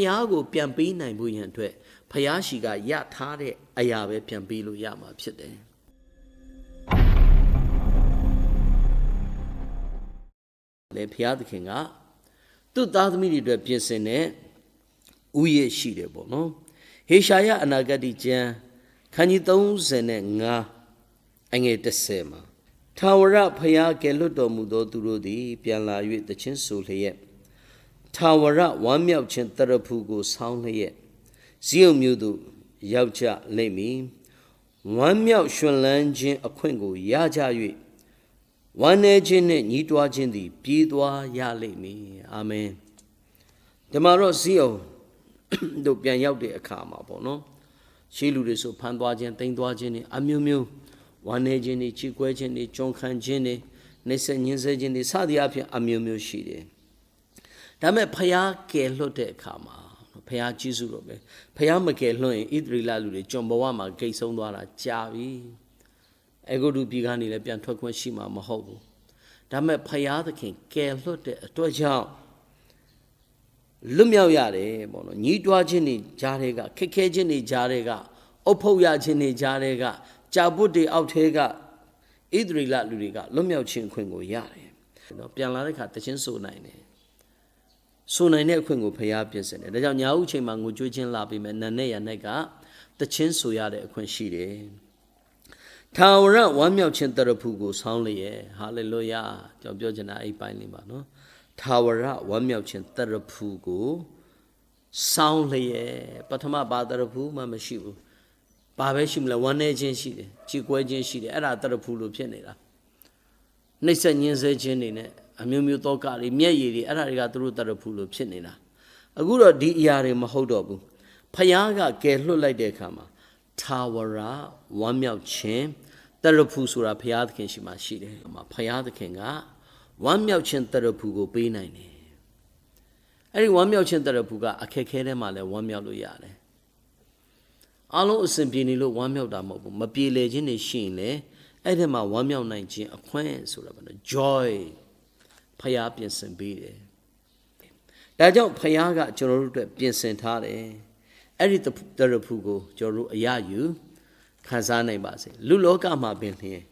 ရားကိုပြန်ပေးနိုင်ဖို့ရန်အတွက်ဖျားရှိကရထားတဲ့အရာပဲပြန်ပေးလို့ရမှာဖြစ်တယ်လေဖျားသခင်ကသူ့သားသမီးတွေအတွက်ပြင်ဆင်တဲ့ဥယျာဉ်ရှိတယ်ပေါ့နော်ဟေရှာယအနာဂတ်ကျမ်းခန်းကြီး35အငယ်10မှာထာဝရဖျားကယ်လွတ်တော်မူသောသူတို့သည်ပြန်လာ၍သခြင်းဆိုလျက်ထာဝရဝမ်းမြောက်ခြင်းတရဖူကိုဆောင်းလျက်ဇိယုန်မြို့သို့ရောက်ကြလိမ့်မည်ဝမ်းမြောက်ရွှင်လန်းခြင်းအခွင့်ကိုရကြ၍ဝမ်းနည်းခြင်းနှင့်ညီးတွားခြင်းသည်ပြေးသွားရလိမ့်မည်အာမင်ဒီမှာတော့ဇိယုန်တို့ပြန်ရောက်တဲ့အခါမှာပေါ့နော်ရှေးလူတွေဆိုဖမ်းသွားခြင်းတိမ်သွားခြင်းတွေအမျိုးမျိုးဝမ်းနည်းခြင်းတွေချီးကွဲခြင်းတွေကြုံခံခြင်းတွေနှိမ့်ဆက်ညှင်းဆဲခြင်းတွေစသည်အဖြစ်အမျိုးမျိုးရှိတယ်ဒါပေမဲ့ဖျားကယ်လွတ်တဲ့အခါမှာဖျားကြီးစုတော့ပဲဖျားမကယ်လွတ်ရင်ဣသရေလလူတွေကျွန်ဘဝမှာဂိတ်ဆုံးသွားတာကြာပြီအေဂုတုပြည်ကနေလည်းပြန်ထွက်ခွင့်ရှိမှာမဟုတ်ဘူးဒါပေမဲ့ဖျားသခင်ကယ်လွတ်တဲ့အတွက်ကြောင့်လွတ်မြောက်ရတယ်ပေါ့နော်ညီးတွားခြင်းတွေကြားတွေကခက်ခဲခြင်းတွေကြားတွေကအုပ်ဖုတ်ရခြင်းတွေကြားတွေကကြာပုတ်တွေအောက်ထဲကဣသရေလလူတွေကလွတ်မြောက်ခြင်းအခွင့်ကိုရတယ်နော်ပြန်လာတဲ့အခါတခြင်းဆိုနိုင်တယ်ဆိုနိုင်တဲ့အခွင့်ကိုဖျားပြင်ဆင်တယ်ဒါကြောင့်ညာဦးချိန်မှာငိုကြွေးခြင်းလာပြီးမဲ့နန်နဲ့ရ၌ကတခြင်းဆိုရတဲ့အခွင့်ရှိတယ်ထာဝရဝမ်းမြောက်ခြင်းတရဖူကိုဆောင်းလျက်ဟာလေလုယာကျွန်တော်ပြောချင်တာအဲ့ပိုင်းလေးပါနော်ထာဝရဝမ်းမြောက်ခြင်းတရဖူကိုဆောင်းလျက်ပထမဘာတရဖူမှမရှိဘူးဘာပဲရှိမလဲဝမ်းနည်းခြင်းရှိတယ်ချီကွဲခြင်းရှိတယ်အဲ့ဒါတရဖူလို့ဖြစ်နေတာနှိမ့်ဆက်ညှင်းဆဲခြင်းတွေနဲ့အမျိုးမျိုးသောကတွေမျက်ရည်တွေအဲ့ဒါတွေကသူတို့တရဖူလို့ဖြစ်နေတာအခုတော့ဒီအရာတွေမဟုတ်တော့ဘူးဖျားကကယ်လွတ်လိုက်တဲ့အခါမှာထာဝရဝမ်းမြောက်ခြင်းတရဖူဆိုတာဖျားသခင်ရှိမှရှိတယ်ဖျားသခင်ကဝမ်းမြောက်ခြင်းတရဖူကိုပေးနိုင်တယ်အဲ့ဒီဝမ်းမြောက်ခြင်းတရဖူကအခက်ခဲထဲမှာလည်းဝမ်းမြောက်လို့ရတယ်အားလုံးအစဉ်ပြေနေလို့ဝမ်းမြောက်တာမဟုတ်ဘူးမပြေလည်ခြင်းတွေရှိရင်လည်းအဲ့ဒီမှာဝမ်းမြောက်နိုင်ခြင်းအခွင့်ဆိုတာဘာလဲ joy ဖျားပြင်ဆင်ပေးတယ်ဒါကြောင့်ဖျားကကျွန်တော်တို့အတွက်ပြင်ဆင်ထားတယ်အဲ့ဒီတရဖူကိုကျွန်တော်တို့အရယူခံစားနိုင်ပါစေလူလောကမှာပင်လျှင်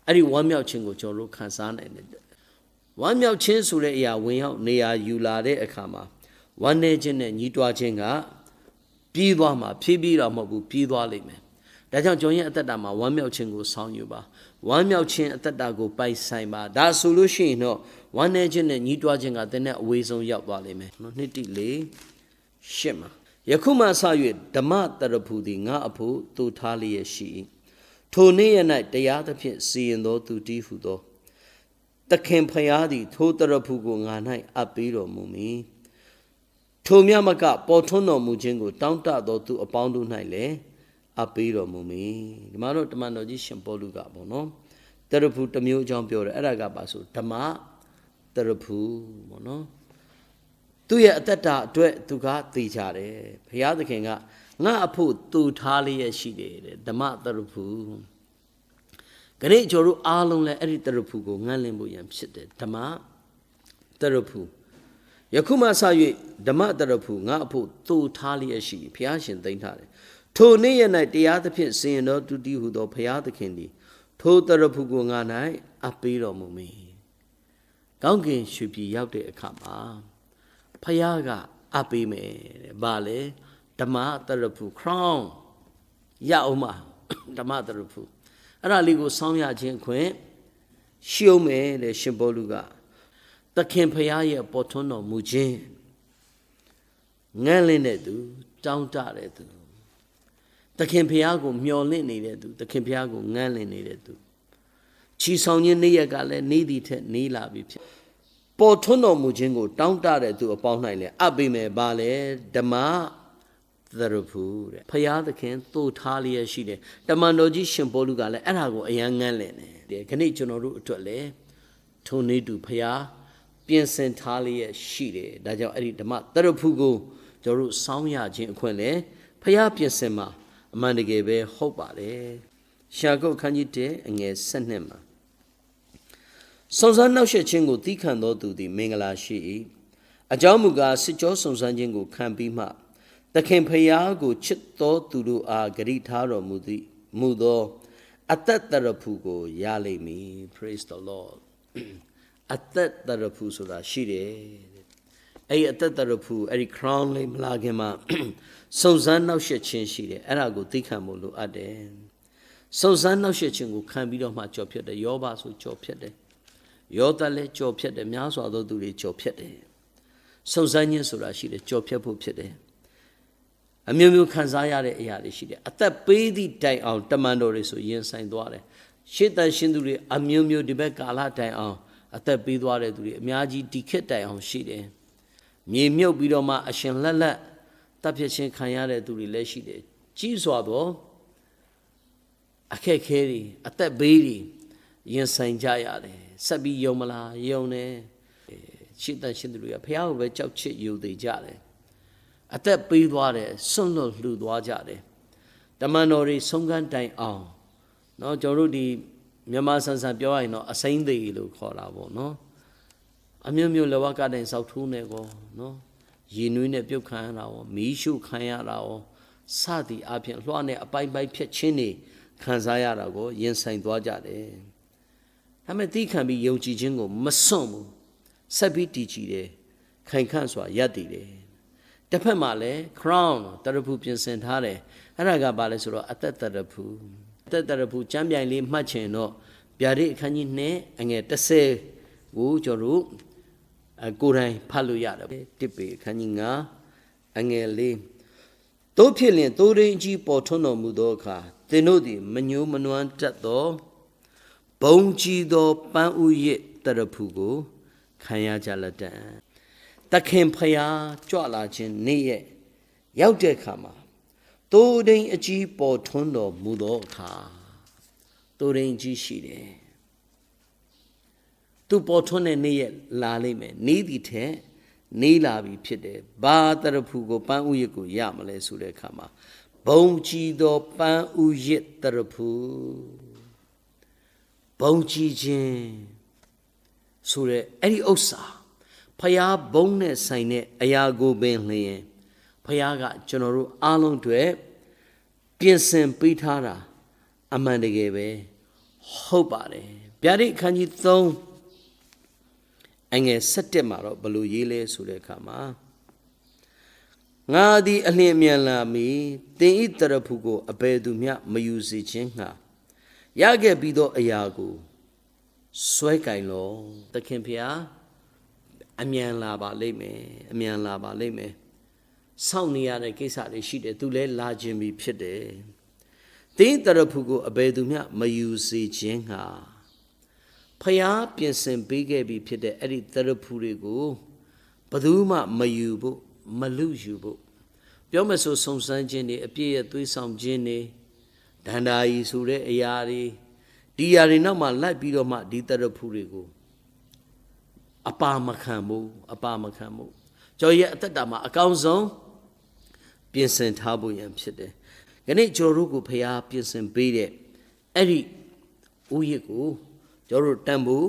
အဲ့ဒီဝမ်းမြောက်ခြင်းကိုကျွန်တော်တို့ခံစားနိုင်တယ်ဝမ်းမြောက်ခြင်းဆိုတဲ့အရာဝင်ရောက်နေရာယူလာတဲ့အခါမှာဝမ်းနည်းခြင်းနဲ့ညီးတွားခြင်းကပြီးသွားမှာဖြည်းဖြည်းတော့မဟုတ်ဘူးပြီးသွားလိမ့်မယ်ဒါကြောင့်ကျွန်ရဲ့အသက်တာမှာဝမ်းမြောက်ခြင်းကိုဆောင်ယူပါဝမ်းမြောက်ခြင်းအသက်တာကိုပိုက်ဆိုင်ပါဒါဆိုလို့ရှိရင်တော့ဝမ်းနည်းခြင်းနဲ့ညီးတွားခြင်းကသင်နဲ့အဝေးဆုံးရောက်သွားလိမ့်မယ်နော်နှစ်တိလေးရှစ်မှာယခုမှစ၍ဓမ္မတရဖူသည်ငါအဖို့တူထားလျက်ရှိထိုနေ့ရ၌တရားသဖြင့်စီရင်သောသူတည်းဟုသောသခင်ဖျားသည်ထိုတရဖူကိုငါ၌အပ်ပေးတော်မူမည်ထိုမြမကပေါ်ထွန်းတော်မူခြင်းကိုတောင်းတသောသူအပေါင်းတို့၌လည်းအပ်ပေးတော်မူမည်ဒီမှာတော့တမန်တော်ကြီးရှင်ပေါလုကပေါ့နော်တရဖူတစ်မျိုးအကြောင်းပြောတယ်အဲ့ဒါကပါဆိုဓမ္မတရဖူပေါ့နော်သူ့ရဲ့အသက်တာအတွက်သူကသိကြတယ်ဘုရားသခင်ကငါအဖို့တူထားလျက်ရှိတယ်တဲ့ဓမ္မတရဖူခဏကျွန်တော်တို့အားလုံးလည်းအဲ့ဒီတရဖူကိုငန့်လင့်ဖို့ရန်ဖြစ်တယ်ဓမ္မတရဖူယခုမှစ၍ဓမ္မတရဖူငါအဖို့တူထားလျက်ရှိဘုရားရှင်သိမ်းထားတယ်ထိုနေ့ရ၌တရားသဖြင့်စင်တော်တူတီဟုသောဘုရားသခင်သည်ထိုတရဖူကိုငါ၌အပ်ပေးတော်မူမည်ကောင်းကင်ရွှေပြည်ရောက်တဲ့အခါမှာဖယားကအပ်ပေးမယ်တဲ့။ဘာလဲဓမ္မတရဖူ crown ရအောင်မှာဓမ္မတရဖူအဲ့ဒါလေးကိုဆောင်းရခြင်းခွင့်ရှုံးမယ်တဲ့ရှင်ပေါလုကသခင်ဖယားရဲ့ပေါ်ထွန်းတော်မူခြင်းငန့်လင့်တဲ့သူတောင်းတတဲ့သူသခင်ဖယားကိုမျှော်လင့်နေတဲ့သူသခင်ဖယားကိုငန့်လင့်နေတဲ့သူချီဆောင်ခြင်းနေ့ရက်ကလည်းနေ့ဒီထက်နေလာပြီဖြစ်ပေါ်ထွန်းတော်မူခြင်းကိုတောင်းတတဲ့သူအပေါင်း၌လည်းအပ်ပေးမယ်ပါလေဓမ္မတရဖူတဲ့ဖယားသခင်သို့ထားလျက်ရှိတယ်တမန်တော်ကြီးရှင်ပေါလုကလည်းအဲ့ဒါကိုအယံငန်းလင့်တယ်ခဏကျွန်တော်တို့အတွက်လည်းထုံနေတူဖယားပြင်ဆင်ထားလျက်ရှိတယ်ဒါကြောင့်အဲ့ဒီဓမ္မတရဖူကိုကျွန်တော်တို့စောင်းရခြင်းအခွင့်လည်းဖယားပြင်ဆင်မှာအမှန်တကယ်ပဲဟုတ်ပါတယ်ရှာကုတ်ခန်းကြီး1အငယ်7မှာစုံစမ်းနှောက်ယှက်ခြင်းကိုသီးခံသောသူသည်မင်္ဂလာရှိ၏ အကြောင်းမူကားစစ်ကြောစုံစမ်းခြင်းကိုခံပြီးမှသခင်ဖျားကိုချစ်တော်သူတို့အားဂရိထားတော်မူသောအသက်တရဖူကိုရလိမ့်မည် praise the lord အသက်တရဖူဆိုတာရှိတယ်အဲ့ဒီအသက်တရဖူအဲ့ဒီ crown လေးမလာခင်မှာစုံစမ်းနှောက်ယှက်ခြင်းရှိတယ်အဲ့ဒါကိုသိခံဖို့လိုအပ်တယ်စုံစမ်းနှောက်ယှက်ခြင်းကိုခံပြီးတော့မှကြော်ဖြတ်တယ်ယောဘဆိုကြော်ဖြတ်တယ်ယောသလည်းကြော်ဖြတ်တယ်များစွာသောသူတွေကြော်ဖြတ်တယ်စုံစမ်းခြင်းဆိုတာရှိတယ်ကြော်ဖြတ်ဖို့ဖြစ်တယ်အမျိုးမျိုးခံစားရတဲ့အရာတွေရှိတယ်အသက်ပေးသည့်တိုင်အောင်တမန်တော်တွေဆိုရင်ဆိုင်သွားတယ်ရှေ့တန်ရှင်သူတွေအမျိုးမျိုးဒီဘက်ကာလတိုင်အောင်အသက်ပေးသွားတဲ့သူတွေအများကြီးဒီခေတ်တိုင်အောင်ရှိတယ်မြေမြုပ်ပြီးတော့မှအရှင်လက်လက်တပ်ဖြတ်ခြင်းခံရတဲ့သူတွေလည်းရှိတယ်ကြီးစွာသောအခက်ခဲတွေအသက်ဘေးတွေရင်ဆိုင်ကြရတယ်ဆက်ပြီးယုံမလားယုံတယ်ရှေ့တန်ရှင်သူတွေကဖះကိုပဲကြောက်ချစ်ယူသေးကြတယ်အသက်ပေးသွားတယ်ဆွန့်လွတ်လှူသွားကြတယ်တမန်တော်တွေဆုံးခန်းတိုင်အောင်เนาะကျွန်တော်တို့ဒီမြန်မာဆန်ဆန်ပြောရရင်တော့အစိမ့်သေးလို့ခေါ်တာပေါ့เนาะအမျိုးမျိုးလောကတိုင်စောက်ထိုးနေကောเนาะရေနွေးနဲ့ပြုတ်ခံရတာရောမီးရှို့ခံရတာရောစသည်အပြင်လွှားနဲ့အပိုက်ပိုက်ဖြတ်ခြင်းတွေခံစားရတာကိုရင်ဆိုင်သွားကြတယ်ဒါပေမဲ့သိခံပြီးယုံကြည်ခြင်းကိုမစွန့်ဘူးဆက်ပြီးတည်ကြည်တယ်ခိုင်ခန့်စွာရပ်တည်တယ်တစ်ဖက်မှာလည်း crown တရဖူပြင်ဆင်ထားတယ်အဲ့ဒါကဘာလဲဆိုတော့အသက်တရဖူကျမ်းပြိုင်လေးမှတ်ချင်တော့ဗျာဒိတ်အခန်းကြီး2အငယ်30ကိုကျွန်တော်တို့ကိုယ်တိုင်ဖတ်လို့ရတယ်တစ်ပေအခန်းကြီး9အငယ်4တို့ဖြစ်လင်သိုးရင်းကြီးပေါ်ထွန်းတော်မူသောအခါသင်တို့သည်မညှိုးမနွမ်းတတ်သောဘုံကြီးသောပန်းဥယျတရဖူကိုခံရကြလက်တံသခင်ဖျားကြွလာခြင်းနေ့ရက်ရောက်တဲ့အခါမှာသိုးရင်းအကြီးပေါ်ထွန်းတော်မူသောအခါသိုးရင်းကြီးရှိတယ်သူပေါ်ထွန်းတဲ့နေ့ရက်လာလိမ့်မယ်နေ့ဒီထက်နေလာပြီဖြစ်တယ်ဘာတရဖူကိုပန်းဥယျကိုရမလဲဆိုတဲ့အခါမှာဘုံကြီးသောပန်းဥယျတရဖူဘုံကြီးခြင်းဆိုတဲ့အဲ့ဒီဥစ္စာဖျားဘုံနဲ့ဆိုင်တဲ့အရာကိုပင်လျင်ဖျားကကျွန်တော်တို့အားလုံးတွေပြင်ဆင်ပေးထားတာအမှန်တကယ်ပဲဟုတ်ပါတယ်ဗျာဒိတ်အခန်းကြီး3အငယ်7မှာတော့ဘယ်လိုရေးလဲဆိုတဲ့အခါမှာငါသည်အလင်းမြန်လာမည်တင်ဤတရဖူကိုအဘယ်သူမျှမယူစေခြင်းငှာရခဲ့ပြီးသောအရာကိုဆွဲကင်လောသခင်ဖျားအမြန်လာပါလိမ့်မယ်အမြန်လာပါလိမ့်မယ်စောင့်နေရတဲ့ကိစ္စတွေရှိတယ်သူလည်းလာခြင်းပြီဖြစ်တယ်တင်းတရဖူကိုအဘယ်သူမျှမယူစေခြင်းဟာဖျားပြင်ဆင်ပေးခဲ့ပြီဖြစ်တဲ့အဲ့ဒီတရဖူတွေကိုဘယ်သူမှမယူဖို့မလူယူဖို့ပြောမဆိုစုံစမ်းခြင်းတွေအပြည့်ရဲ့သွေးဆောင်ခြင်းတွေဒန္တာကြီးဆိုတဲ့အရာတွေဒီအရာတွေနောက်မှလိုက်ပြီးတော့မှဒီတရဖူတွေကိုအပါမခံဘူးကျော်ရဲ့အသက်တာမှာအကောင်းဆုံးပြင်ဆင်ထားဖို့ရန်ဖြစ်တယ်။ယနေ့ကျော်တို့ကိုဖျားပြင်ဆင်ပေးတဲ့အဲ့ဒီဥယျကိုကျော်တို့တန်ဖို့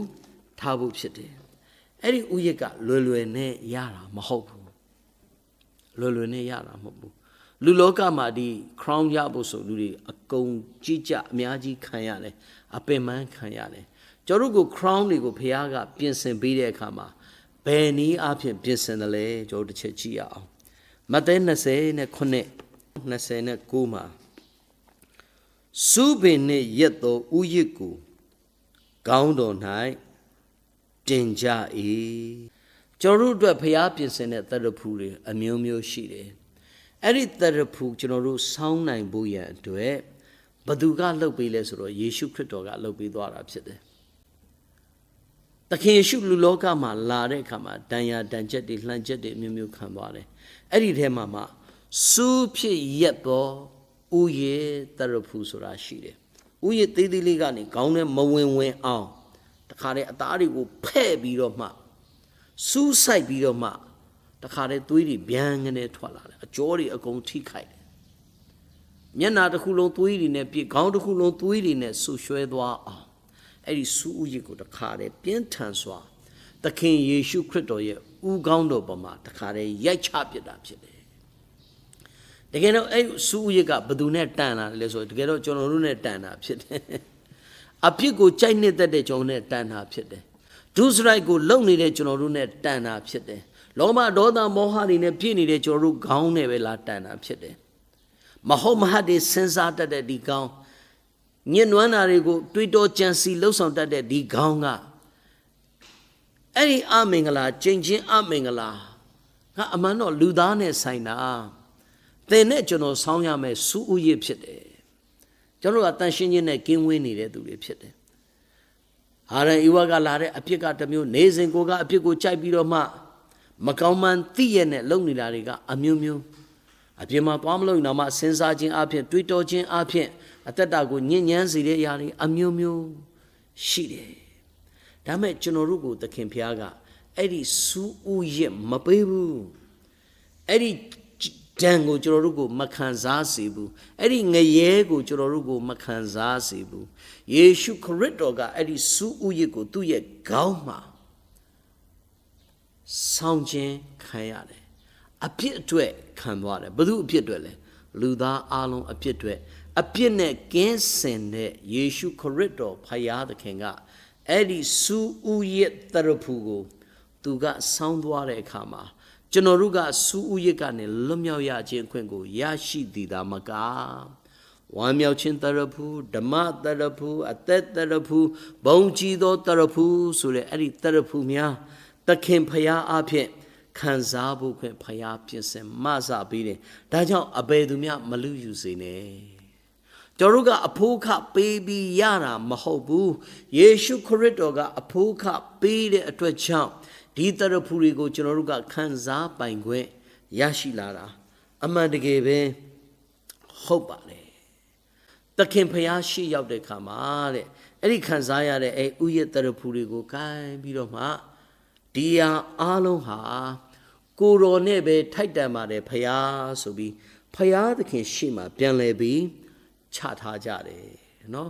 ထားဖို့ဖြစ်တယ်။အဲ့ဒီဥယျကလွယ်နဲ့ရတာမဟုတ်ဘူး။လွယ်နဲ့ရတာမဟုတ်ဘူး။လူလောကမှာဒီ crown ရဖို့ဆိုလူတွေအကုန်ကြီးကြအများကြီးခံရတယ်။အပင်ပန်းခံရတယ်။ကျော်တို့ကို crown တွေကိုဖျားကပြင်ဆင်ပေးတဲ့အခါမှာဘယ်နည်းအားဖြင့်ပြင်ဆင်တယ်လဲကျော်တို့တစ်ချက်ကြည့်ရအောင်မဿဲ29မှာစုပင်နှင့်ရက်သောဥယျကိုကောင်းတော်၌တင်ကြ၏ကျော်တို့အတွက်ဖျားပြင်ဆင်တဲ့တရဖူတွေအမျိုးမျိုးရှိတယ်အဲ့ဒီတရဖူကျွန်တော်တို့စောင်းနိုင်ဖို့ရန်အတွက်ဘသူကလှုပ်ပေးလဲဆိုတော့ယေရှုခရစ်တော်ကလှုပ်ပေးသွားတာဖြစ်တယ်သခင်ယေရှုလူလောကမှာလာတဲ့အခါမှာတန်ရာတန်ချက်တွေလှန်ချက်တွေအမျိုးမျိုးခံသွားတယ်အဲ့ဒီထဲမှာမှစူးဖြစ်ရက်သောဥယျတရဖူဆိုတာရှိတယ်ဥယျသေးသေးလေးကနေခေါင်းထဲမဝင်အောင်တခါတည်းအသားတွေကိုဖဲ့ပြီးတော့မှစူးဆိုင်ပြီးတော့မှတခါတည်းသွေးတွေဗျမ်းကနေထွက်လာတယ်အကြောတွေအကုန်ထိခိုက်တယ်မျက်နာတစ်ခုလုံးသွေးတွေနဲ့ပြည့်ခေါင်းတစ်ခုလုံးသွေးတွေနဲ့ဆူရွှဲသွားအောင်အဲ့ဒီစူးဥယျကိုတခါတည်းပြင်းထန်စွာသခင်ယေရှုခရစ်တော်ရဲ့ ဥကောင်းတော်ပေါ်မှာတခါတည်းရိုက်ချပစ်တာဖြစ်တယ်တကယ်တော့အဲ့စူးဥယျကဘသူနဲ့တန်လာလဲဆိုတကယ်တော့ကျွန်တော်တို့နဲ့တန်တာဖြစ်တယ်အဖြစ်ကိုကြိုက်နေတဲ့ကျွန်တော်နဲ့တန်တာဖြစ်တယ်ဒုစရိုက်ကိုလုံနေတဲ့ကျွန်တော်တို့နဲ့တန်တာဖြစ်တယ်လောဘဒေါသမောဟတွေနဲ့ပြည့်နေတဲ့ကျွန်တော်တို့ခေါင်းနဲ့ပဲလာတန်တာဖြစ်တယ်မဟုတ်မဟတ်တွေစဉ်းစားတတ်တဲ့ဒီခေါင်းညှဉ်းနွမ်းတာတွေကိုတွေးတောကြံစီလှုပ်ဆောင်တတ်တဲ့ဒီခေါင်းကအဲ့ဒီအမင်္ဂလာကျင့်ချင်းအမင်္ဂလာကအမှန်တော့လူသားနဲ့ဆိုင်တာသင်နဲ့ကျွန်တော်ဆောင်းရမယ်စူးဥယျဖြစ်တယ်ကျွန်တော်ကတန်ရှင်းခြင်းနဲ့ကင်းဝေးနေတဲ့သူတွေဖြစ်တယ်ဟာရန်ဤဝကလာတဲ့အဖြစ်ကတစ်မျိုးနေစဉ်ကိုကအဖြစ်ကိုကြိုက်ပြီးတော့မှမကောင်းမှန်သိရနဲ့လုံနေတာတွေကအမျိုးမျိုးအပြင်မှာသွားမလို့တော့မှစဉ်းစားခြင်းအဖြစ်တွေးတောခြင်းအဖြစ်အသက်တာကိုညဉ့်ညမ်းစေတဲ့အရာတွေအမျိုးမျိုးရှိတယ်ဒါမဲ့ကျွန်တော်တို့ကိုသခင်ဖျားကအဲ့ဒီစူးဥယျမပေးဘူးအဲ့ဒီဒဏ်ကိုကျွန်တော်တို့ကိုမခံစားစေဘူးအဲ့ဒီငရဲကိုကျွန်တော်တို့ကိုမခံစားစေဘူးယေရှုခရစ်တော်ကအဲ့ဒီစူးဥယျကိုသူ့ရဲ့ခေါင်းမှာဆောင်းခြင်းခံရတယ်အပြစ်အတွက်ခံသွားတယ်ဘယ်သူအပြစ်အတွက်လဲလူသားအလုံးအပြစ်အတွက်အပြစ်နဲ့ကင်းစင်တဲ့ယေရှုခရစ်တော်ဖခင်သခင်ကအဲ့ဒီစူးဥယျတရဖူကိုသူကဆောင်းသွားတဲ့အခါမှာကျွန်တော်တို့ကစူးဥယျကနေလွတ်မြောက်ရခြင်းအခွင့်ကိုရရှိသည်သာမကဝမ်းမြောက်ခြင်းတရဖူဓမ္မတရဖူအသက်တရဖူဘုံကြီးသောတရဖူဆိုတဲ့အဲ့ဒီတရဖူများသခင်ဖခင်အဖြစ်ခံစားဖို့ခွင့်ဖခင်ပြင်ဆင်မဆပေးတယ်ဒါကြောင့်အဘယ်သူမျှမလူယူစေနဲ့ကျွန်တော်တို့ကအဖိုးခပေးပြီးရတာမဟုတ်ဘူးယေရှုခရစ်တော်ကအဖိုးခပေးတဲ့အတွက်ကြောင့်ဒီတရဖူတွေကိုကျွန်တော်တို့ကခံစားပိုင်ခွင့်ရရှိလာတာအမှန်တကယ်ပဲဟုတ်ပါလေသခင်ဖျားရှိရောက်တဲ့ခါမှာတဲ့အဲ့ဒီခံစားရတဲ့အဲ့ဥယျတရဖူတွေကိုကိုင်းပြီးတော့မှဒီဟာအားလုံးဟာကိုယ်တော်နဲ့ပဲထိုက်တန်ပါတယ်ဖျားဆိုပြီးဖျားသခင်ရှေ့မှာပြန်လဲပြီးချထားကြတယ်နော်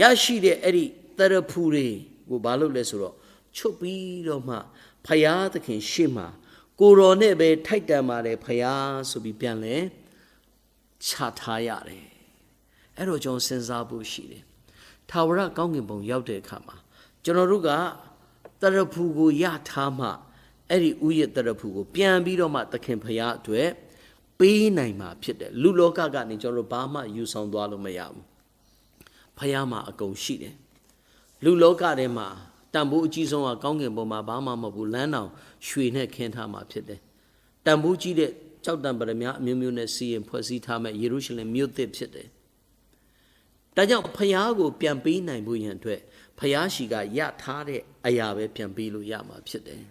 ရရှိတဲ့အဲ့ဒီတရဖူတွေကိုဘာလုပ်လဲဆိုတော့ချုပ်ပြီးတော့မှဖျားသခင်ရှေ့မှာကိုယ်တော်နဲ့ပဲထိုက်တန်ပါတယ်ဖျားဆိုပြီးပြန်လဲချထားရတယ်အဲ့တော့ကျွန်တော်စဉ်းစားဖို့ရှိတယ်ထာဝရကောင်းကင်ဘုံရောက်တဲ့အခါမှာကျွန်တော်တို့ကတရဖူကိုရထားမှအဲ့ဒီဥယျတရဖူကိုပြန်ပြီးတော့မှသခင်ဖျားအတွက်ပေးနိုင်မှာဖြစ်တယ်လူလောကကနေကျွန်တော်တို့ဘာမှယူဆောင်သွားလို့မရဘူးဖျားမှာအကုန်ရှိတယ်လူလောကထဲမှာတန်ဖိုးအကြီးဆုံးကကောင်းကင်ဘုံမှာဘာမှမဟုတ်ဘူးလမ်းတော်ရွှေနဲ့ခင်းထားမှာဖြစ်တယ်တန်ဖိုးကြီးတဲ့ကြောက်တံပရမအမျိုးမျိုးနဲ့စီရင်ဖွဲ့စည်းထားမဲ့ယေရုရှလင်မြို့သစ်ဖြစ်တယ်ဒါကြောင့်ဖျားကိုပြန်ပေးနိုင်ဖို့ရန်အတွက်ဖျားရှိကရထားတဲ့အရာပဲပြန်ပေးလို့ရမှာဖြစ်တယ်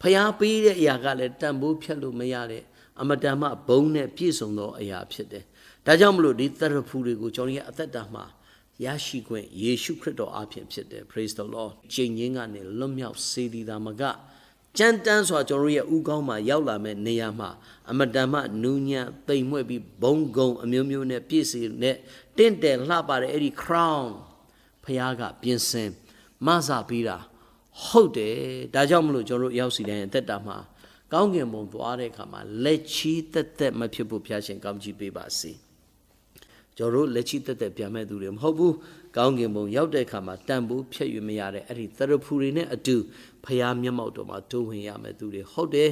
ဖျားပေးတဲ့အရာကလည်းတန်ဖိုးဖြတ်လို့မရတဲ့အမတန်မှဘုံနဲ့ပြည့်စုံသောအရာဖြစ်တယ်ဒါကြောင့်မလို့ဒီတရဖူတွေကိုကျွန်တော်ရဲ့အသက်တာမှာရရှိခွင့်ယေရှုခရစ်တော်အဖင်ဖြစ်တယ် praise the lord ကျင့်ရင်းကနေလွတ်မြောက်စေသည်သာမကကြမ်းတမ်းစွာကျွန်တော်ရဲ့ဥကောင်းမှာရောက်လာမဲ့နေရာမှာအမတန်မှနူးညံ့သိမ်မွေ့ပြီးဘုံကုံအမျိုးမျိုးနဲ့ပြည့်စုံတဲ့တင့်တယ်လှပတဲ့အဲ့ဒီ crown ဖခင်ကပြင်ဆင်မဆပေးတာဟုတ်တယ်ဒါကြောင့်မလို့ကျွန်တော်တို့ရောက်စီတိုင်းအသက်တာမှာကောင်းကင်ဘုံသွားတဲ့အခါမှာလက်ချီးသက်သက်မဖြစ်ဖို့ဘုရားရှင်ကောင်းချီးပေးပါစေကျွန်တော်တို့လက်ချီးသက်သက်ပြန်မဲ့သူတွေမဟုတ်ဘူးကောင်းကင်ဘုံရောက်တဲ့အခါမှာတန်ဖိုးဖြတ်ယူမရတဲ့အဲ့ဒီသရဖူတွေနဲ့အတူဖခင်မျက်မှောက်တော်မှာတိုးဝင်ရမဲ့သူတွေဟုတ်တယ်